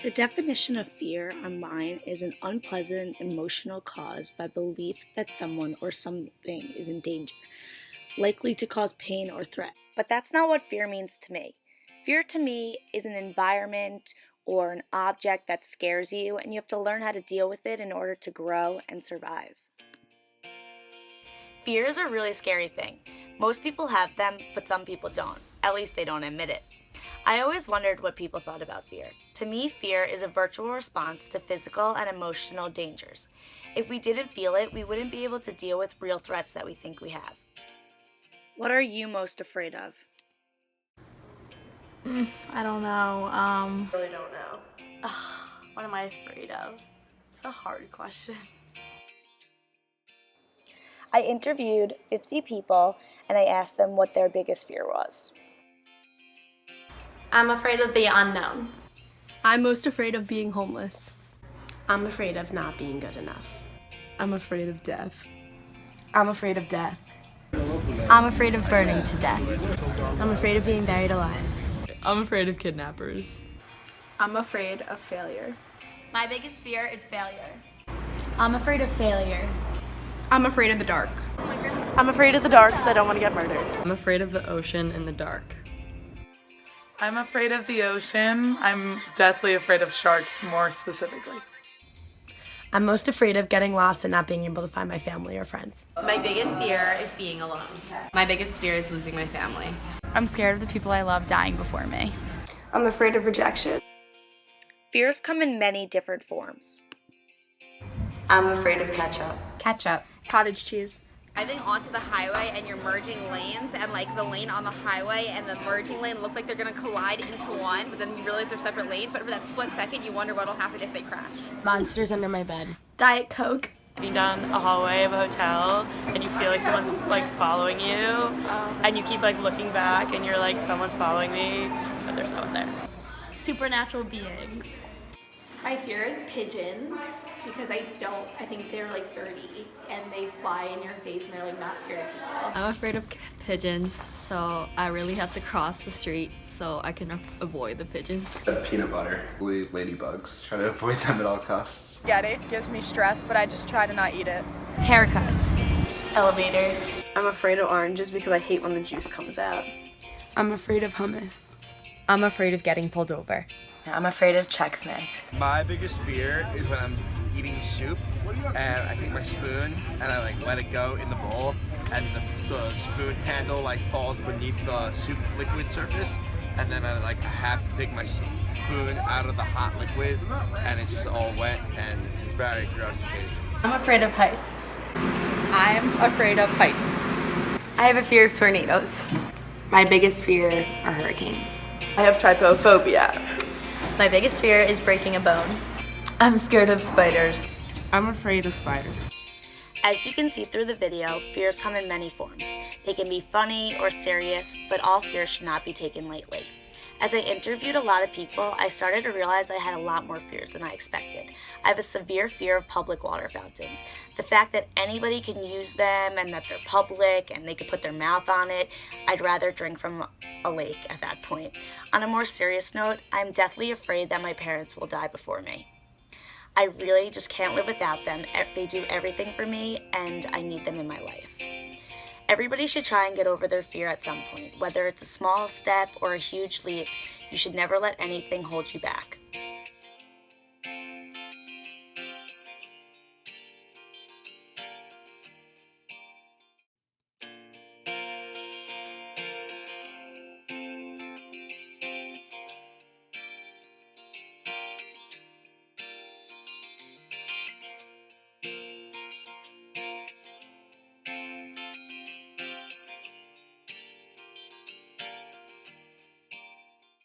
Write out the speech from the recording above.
The definition of fear online is an unpleasant emotional caused by belief that someone or something is in danger, likely to cause pain or threat. But that's not what fear means to me. Fear to me is an environment or an object that scares you, and you have to learn how to deal with it in order to grow and survive. Fear is a really scary thing. Most people have them, but some people don't. At least they don't admit it. I always wondered what people thought about fear. To me, fear is a virtual response to physical and emotional dangers. If we didn't feel it, we wouldn't be able to deal with real threats that we think we have. What are you most afraid of? I don't know. Really don't know. What am I afraid of? It's a hard question. I interviewed 50 people and I asked them what their biggest fear was. I'm afraid of the unknown. I'm most afraid of being homeless. I'm afraid of not being good enough. I'm afraid of death. I'm afraid of death. I'm afraid of burning to death. I'm afraid of being buried alive. I'm afraid of kidnappers. I'm afraid of failure. My biggest fear is failure. I'm afraid of failure. I'm afraid of the dark. I'm afraid of the dark because I don't want to get murdered. I'm afraid of the ocean and the dark. I'm afraid of the ocean. I'm deathly afraid of sharks, more specifically. I'm most afraid of getting lost and not being able to find my family or friends. My biggest fear is being alone. My biggest fear is losing my family. I'm scared of the people I love dying before me. I'm afraid of rejection. Fears come in many different forms. I'm afraid of ketchup. Ketchup. Cottage cheese. I think onto the highway and you're merging lanes and like the lane on the highway and the merging lane look like they're gonna collide into one, but then you realize they're separate lanes, but for that split second you wonder what'll happen if they crash. Monsters under my bed. Diet Coke. Walking down a hallway of a hotel and you feel like someone's like following you and you keep like looking back and you're like, someone's following me, but there's no one there. Supernatural beings. My fear is pigeons because I think they're like dirty and they fly in your face and they're like not scared of people. I'm afraid of pigeons, so I really have to cross the street so I can avoid the pigeons. Peanut butter, ladybugs. Try to avoid them at all costs. Spaghetti gives me stress, but I just try to not eat it. Haircuts. Elevators. I'm afraid of oranges because I hate when the juice comes out. I'm afraid of hummus. I'm afraid of getting pulled over. I'm afraid of Chex Mix. My biggest fear is when I'm eating soup and I take my spoon and I like let it go in the bowl and the spoon handle like falls beneath the soup liquid surface and then I have to take my spoon out of the hot liquid and it's just all wet and it's a very gross occasion. I'm afraid of heights. I'm afraid of heights. I have a fear of tornadoes. My biggest fear are hurricanes. I have trypophobia. My biggest fear is breaking a bone. I'm scared of spiders. I'm afraid of spiders. As you can see through the video, fears come in many forms. They can be funny or serious, but all fears should not be taken lightly. As I interviewed a lot of people, I started to realize I had a lot more fears than I expected. I have a severe fear of public water fountains. The fact that anybody can use them and that they're public and they can put their mouth on it, I'd rather drink from a lake at that point. On a more serious note, I'm deathly afraid that my parents will die before me. I really just can't live without them. They do everything for me and I need them in my life. Everybody should try and get over their fear at some point. Whether it's a small step or a huge leap, you should never let anything hold you back.